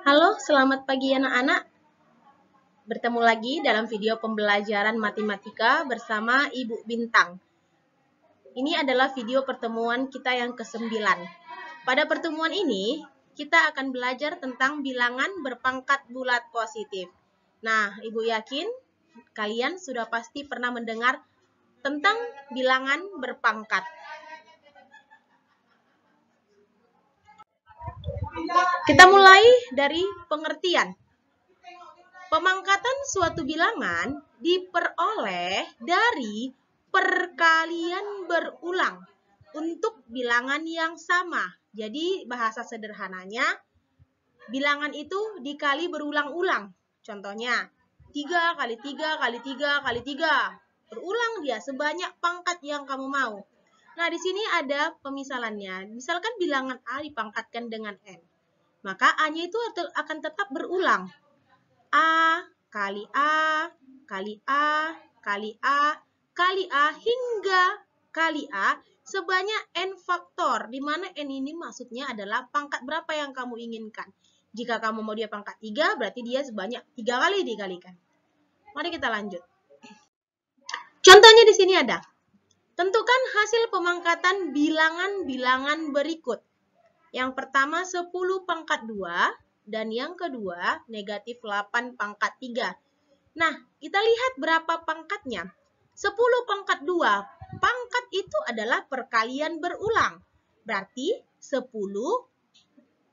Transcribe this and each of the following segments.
Halo, selamat pagi anak-anak. Bertemu lagi dalam video pembelajaran matematika bersama Ibu Bintang. Ini adalah video pertemuan kita yang ke-9. Pada pertemuan ini, kita akan belajar tentang bilangan berpangkat bulat positif. Nah, Ibu yakin kalian sudah pasti pernah mendengar tentang bilangan berpangkat. Kita mulai dari pengertian. Pemangkatan suatu bilangan diperoleh dari perkalian berulang untuk bilangan yang sama. Jadi bahasa sederhananya, bilangan itu dikali berulang-ulang. Contohnya, 3 kali 3 kali 3 kali 3. Berulang dia sebanyak pangkat yang kamu mau. Nah, di sini ada pemisalannya. Misalkan bilangan A dipangkatkan dengan N. Maka A-nya itu akan tetap berulang. A kali A kali A kali A kali A hingga kali A sebanyak N faktor, di mana N ini maksudnya adalah pangkat berapa yang kamu inginkan. Jika kamu mau dia pangkat 3, berarti dia sebanyak 3 kali dikalikan. Mari kita lanjut. Contohnya di sini ada. Tentukan hasil pemangkatan bilangan-bilangan berikut. Yang pertama 10 pangkat 2 dan yang kedua negatif 8 pangkat 3. Nah, kita lihat berapa pangkatnya. 10 pangkat 2, pangkat itu adalah perkalian berulang. Berarti 10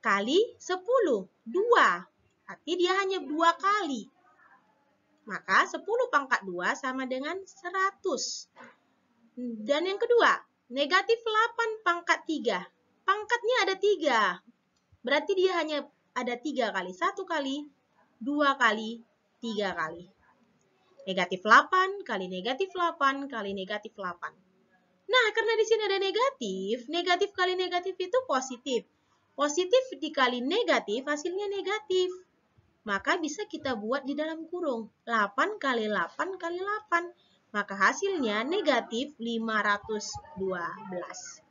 kali 10, 2. Berarti dia hanya 2 kali. Maka 10 pangkat 2 sama dengan 100. Dan yang kedua, negatif 8 pangkat 3. Pangkatnya ada 3. Berarti dia hanya ada 3 kali. 1 kali, 2 kali, 3 kali. Negatif 8 kali negatif 8 kali negatif 8. Nah, karena di sini ada negatif, negatif kali negatif itu positif. Positif dikali negatif, hasilnya negatif. Maka bisa kita buat di dalam kurung. 8 kali 8 kali 8. Maka hasilnya negatif 512.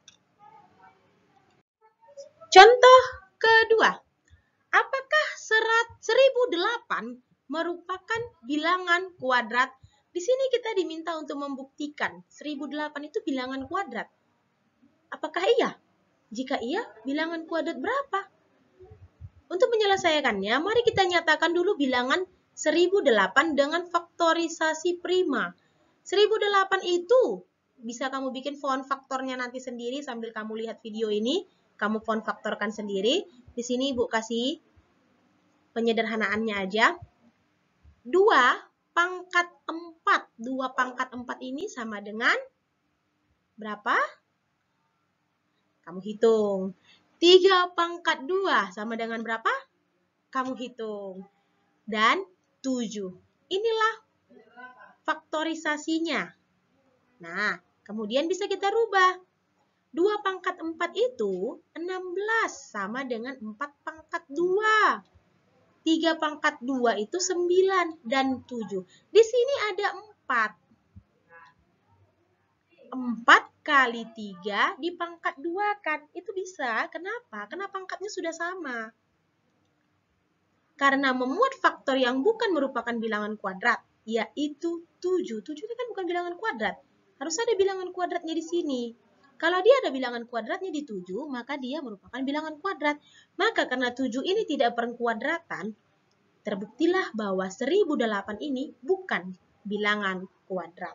Contoh kedua, apakah 1008 merupakan bilangan kuadrat? Di sini kita diminta untuk membuktikan 1008 itu bilangan kuadrat. Apakah iya? Jika iya, bilangan kuadrat berapa? Untuk menyelesaikannya, mari kita nyatakan dulu bilangan 1008 dengan faktorisasi prima. 1008 itu bisa kamu bikin font faktornya nanti sendiri sambil kamu lihat video ini. Kamu font faktorkan sendiri. Di sini Ibu kasih penyederhanaannya aja. 2 pangkat 4. 2 pangkat 4 ini sama dengan berapa? Kamu hitung. 3 pangkat 2 sama dengan berapa? Kamu hitung. Dan 7. Inilah faktorisasinya. Nah, kemudian bisa kita rubah. 2 pangkat 4 itu 16 sama dengan 4 pangkat 2. 3 pangkat 2 itu 9 dan 7. Di sini ada 4. 4 kali 3 di pangkat 2 kan? Itu bisa. Kenapa? Karena pangkatnya sudah sama. Karena memuat faktor yang bukan merupakan bilangan kuadrat, yaitu 7. 7 ini kan bukan bilangan kuadrat. Harus ada bilangan kuadratnya di sini. Kalau dia ada bilangan kuadratnya di 7, maka dia merupakan bilangan kuadrat. Maka karena 7 ini tidak perkuadratan, terbuktilah bahwa 1008 ini bukan bilangan kuadrat.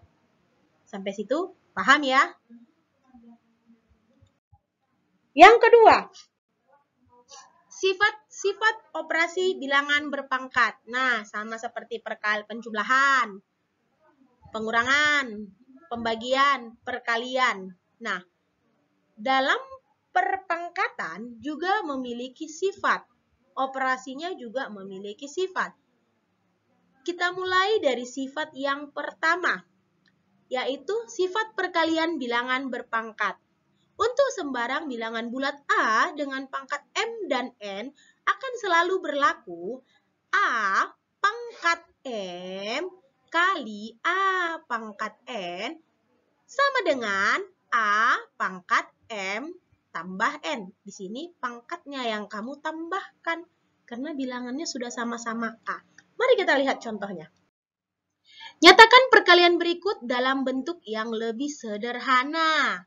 Sampai situ paham ya? Yang kedua, sifat operasi bilangan berpangkat. Nah, sama seperti penjumlahan, pengurangan, pembagian, perkalian. Nah, dalam perpangkatan juga memiliki sifat. Operasinya juga memiliki sifat. Kita mulai dari sifat yang pertama, yaitu sifat perkalian bilangan berpangkat. Untuk sembarang bilangan bulat A dengan pangkat M dan N akan selalu berlaku A pangkat M kali A pangkat N sama dengan A pangkat M tambah N. Di sini pangkatnya yang kamu tambahkan. karena bilangannya sudah sama-sama A. Mari kita lihat contohnya. Nyatakan perkalian berikut dalam bentuk yang lebih sederhana.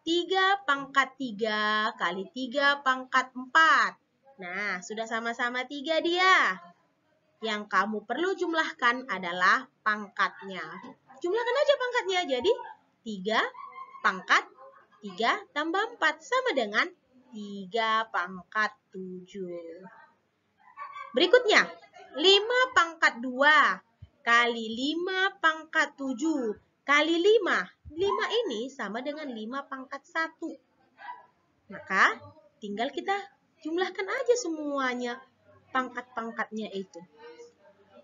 3 pangkat 3 kali 3 pangkat 4. Nah, sudah sama-sama 3 dia. Yang kamu perlu jumlahkan adalah pangkatnya. Jumlahkan aja pangkatnya. Jadi 3 pangkat 3 tambah 4 sama dengan 3 pangkat 7. Berikutnya, 5 pangkat 2 kali 5 pangkat 7 kali 5. 5 ini sama dengan 5 pangkat 1. Maka tinggal kita jumlahkan aja semuanya pangkat-pangkatnya itu.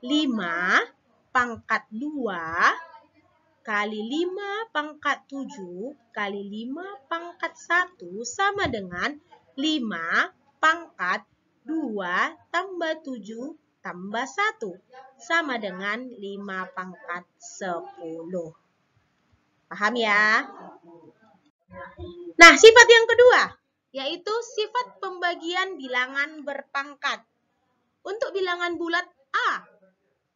5 pangkat 2 kali 5 pangkat 7 kali 5 pangkat 1 sama dengan 5 pangkat 2 tambah 7 tambah 1 sama dengan 5 pangkat 10. Paham ya? Nah, sifat yang kedua, yaitu sifat pembagian bilangan berpangkat. Untuk bilangan bulat A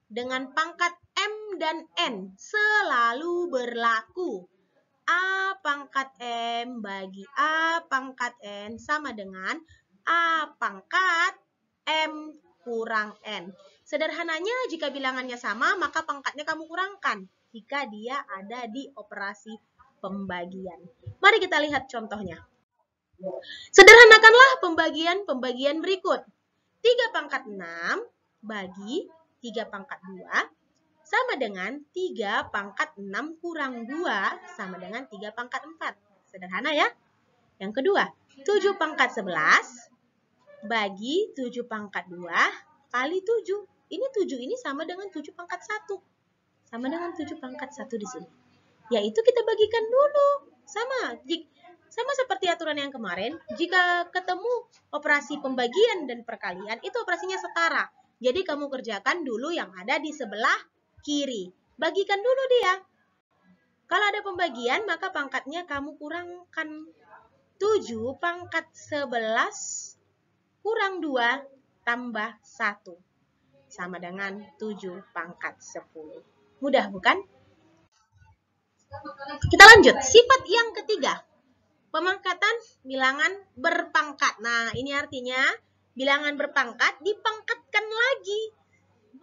dengan pangkat M dan N selalu berlaku. A pangkat M bagi A pangkat N sama dengan A pangkat M kurang N. Sederhananya, jika bilangannya sama, maka pangkatnya kamu kurangkan jika dia ada di operasi pembagian. Mari kita lihat contohnya. Sederhanakanlah pembagian berikut. 3 pangkat 6 bagi 3 pangkat 2 sama dengan 3 pangkat 6 kurang 2 sama dengan 3 pangkat 4. Sederhana ya. Yang kedua, 7 pangkat 11 bagi 7 pangkat 2 kali 7. Ini 7 ini sama dengan 7 pangkat 1. Sama dengan 7 pangkat 1 di sini. Yaitu kita bagikan dulu. Sama seperti aturan yang kemarin, jika ketemu operasi pembagian dan perkalian, itu operasinya setara. Jadi kamu kerjakan dulu yang ada di sebelah kiri. Bagikan dulu dia. Kalau ada pembagian, maka pangkatnya kamu kurangkan. 7 pangkat 11 kurang 2 tambah 1. Sama dengan 7 pangkat 10. Mudah bukan? Kita lanjut. Sifat yang ketiga. Pemangkatan bilangan berpangkat. Nah, ini artinya bilangan berpangkat dipangkatkan lagi.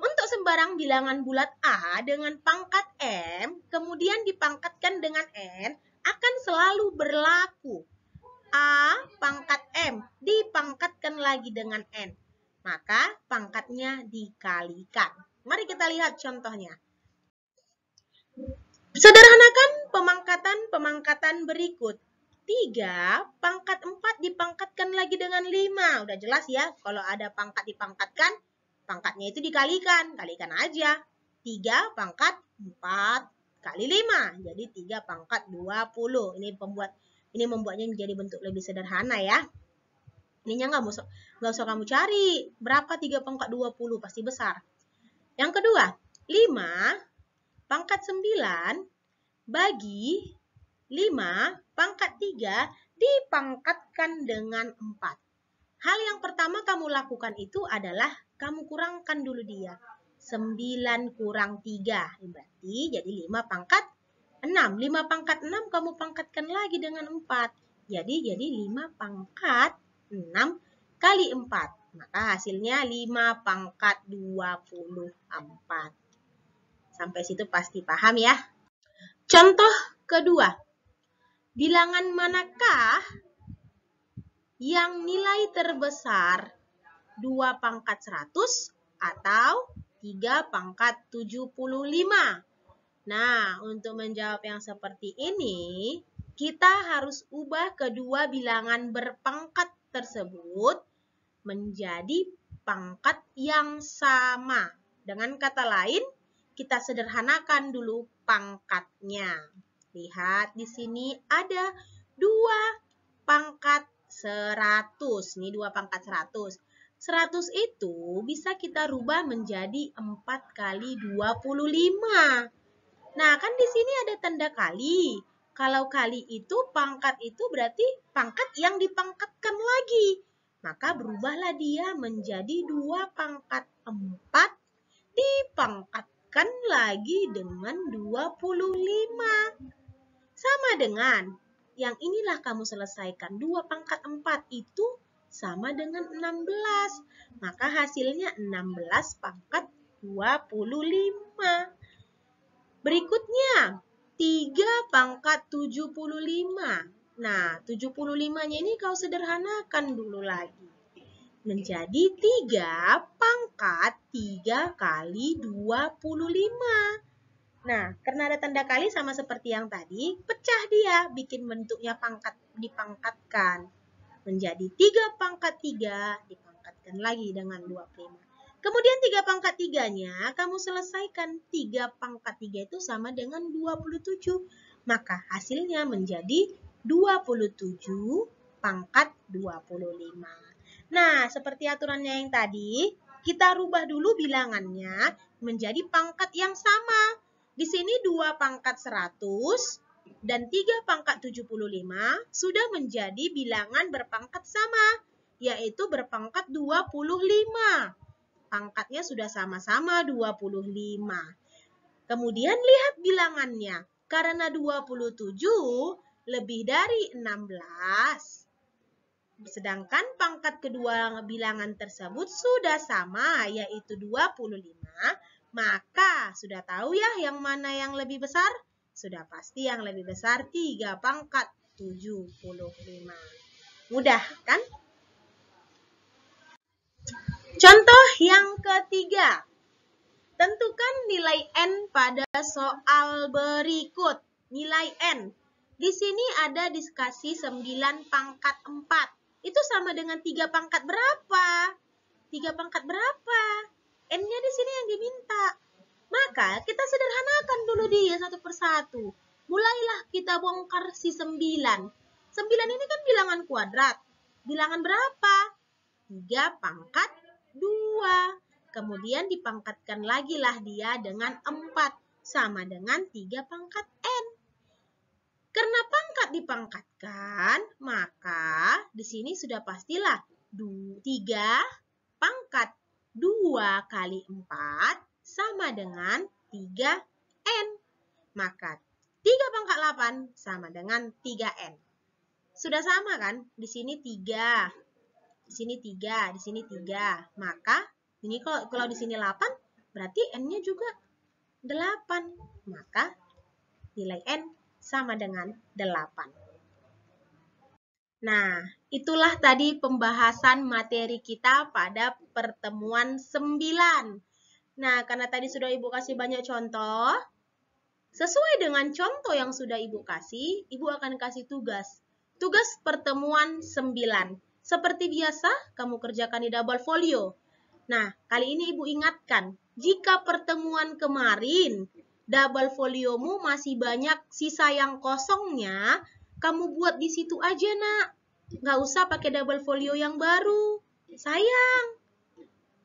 Untuk sembarang bilangan bulat A dengan pangkat M, kemudian dipangkatkan dengan N, akan selalu berlaku. A pangkat M dipangkatkan lagi dengan N. Maka pangkatnya dikalikan. Mari kita lihat contohnya. Sederhanakan pemangkatan berikut. 3 pangkat 4 dipangkatkan lagi dengan 5. Udah jelas ya, kalau ada pangkat dipangkatkan, pangkatnya itu dikalikan. Kalikan aja. 3 pangkat 4 kali 5. Jadi 3 pangkat 20. Ini membuatnya menjadi bentuk lebih sederhana ya. Ininya nggak usah kamu cari. Berapa 3 pangkat 20? Pasti besar. Yang kedua, 5 pangkat 9 bagi 5 pangkat 3 dipangkatkan dengan 4. Hal yang pertama kamu lakukan itu adalah kamu kurangkan dulu dia. 9 kurang 3. Berarti jadi 5 pangkat 6. 5 pangkat 6 kamu pangkatkan lagi dengan 4. Jadi 5 pangkat 6 kali 4. Maka hasilnya 5 pangkat 24. Sampai situ pasti paham ya. Contoh kedua. Bilangan manakah yang nilai terbesar 2 pangkat 100 atau 3 pangkat 75? Nah, untuk menjawab yang seperti ini, kita harus ubah kedua bilangan berpangkat tersebut menjadi pangkat yang sama. Dengan kata lain, kita sederhanakan dulu pangkatnya. Lihat di sini ada 2 pangkat 100. Ini 2 pangkat 100. 100 itu bisa kita rubah menjadi 4 kali 25. Nah, kan di sini ada tanda kali. Kalau kali itu, pangkat itu berarti pangkat yang dipangkatkan lagi. Maka berubahlah dia menjadi 2 pangkat 4 dipangkatkan lagi dengan 25. Sama dengan yang inilah kamu selesaikan. 2 pangkat 4 itu sama dengan 16. Maka hasilnya 16 pangkat 25. Berikutnya, 3 pangkat 75. Nah, 75-nya ini kau sederhanakan dulu lagi. Menjadi 3 pangkat 3 kali 25. Nah, karena ada tanda kali sama seperti yang tadi, pecah dia, bikin bentuknya pangkat dipangkatkan. Menjadi 3 pangkat 3 dipangkatkan lagi dengan 25. Kemudian 3 pangkat 3-nya kamu selesaikan. 3 pangkat 3 itu sama dengan 27. Maka hasilnya menjadi 27 pangkat 25. Nah, seperti aturannya yang tadi, kita rubah dulu bilangannya menjadi pangkat yang sama. Di sini 2 pangkat 100 dan 3 pangkat 75 sudah menjadi bilangan berpangkat sama, yaitu berpangkat 25. Pangkatnya sudah sama-sama 25. Kemudian lihat bilangannya. Karena 27 lebih dari 16. Sedangkan pangkat kedua bilangan tersebut sudah sama, yaitu 25. Maka sudah tahu ya yang mana yang lebih besar? Sudah pasti yang lebih besar 3 pangkat 75. Mudah kan? Contoh yang ketiga. Tentukan nilai N pada soal berikut. Nilai N. Di sini ada dikasih 9 pangkat 4. Itu sama dengan 3 pangkat berapa? 3 pangkat berapa? N-nya di sini yang diminta. Maka kita sederhanakan dulu dia satu persatu. Mulailah kita bongkar si 9. 9 ini kan bilangan kuadrat. Bilangan berapa? 3 pangkat 2. Kemudian dipangkatkan lagi lah dia dengan 4. Sama dengan 3 pangkat N. Karena pangkat dipangkatkan, maka di sini sudah pastilah 3 pangkat 2 kali 4 sama dengan 3N. Maka 3 pangkat 8 sama dengan 3N. Sudah sama kan? Di sini 3. Di sini 3, di sini 3. Maka ini kalau di sini 8, berarti N-nya juga 8. Maka nilai N sama dengan 8. Nah, itulah tadi pembahasan materi kita pada pertemuan 9. Nah, karena tadi sudah Ibu kasih banyak contoh, sesuai dengan contoh yang sudah Ibu kasih, Ibu akan kasih tugas. Tugas pertemuan 9. Seperti biasa, kamu kerjakan di double folio. Nah, kali ini Ibu ingatkan, jika pertemuan kemarin double foliomu masih banyak sisa yang kosongnya, kamu buat di situ aja, Nak. Nggak usah pakai double folio yang baru. Sayang.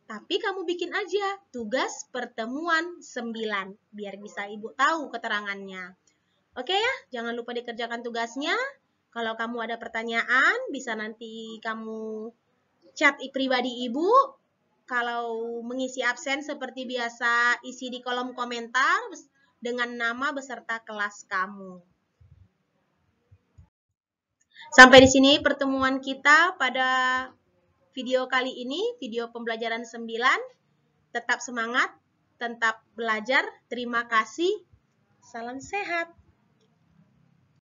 Tapi kamu bikin aja tugas pertemuan 9, biar bisa Ibu tahu keterangannya. Oke ya, jangan lupa dikerjakan tugasnya. Kalau kamu ada pertanyaan, bisa nanti kamu chat pribadi Ibu. Kalau mengisi absen seperti biasa, isi di kolom komentar dengan nama beserta kelas kamu. Sampai di sini pertemuan kita pada video kali ini, video pembelajaran 9. Tetap semangat, tetap belajar. Terima kasih. Salam sehat.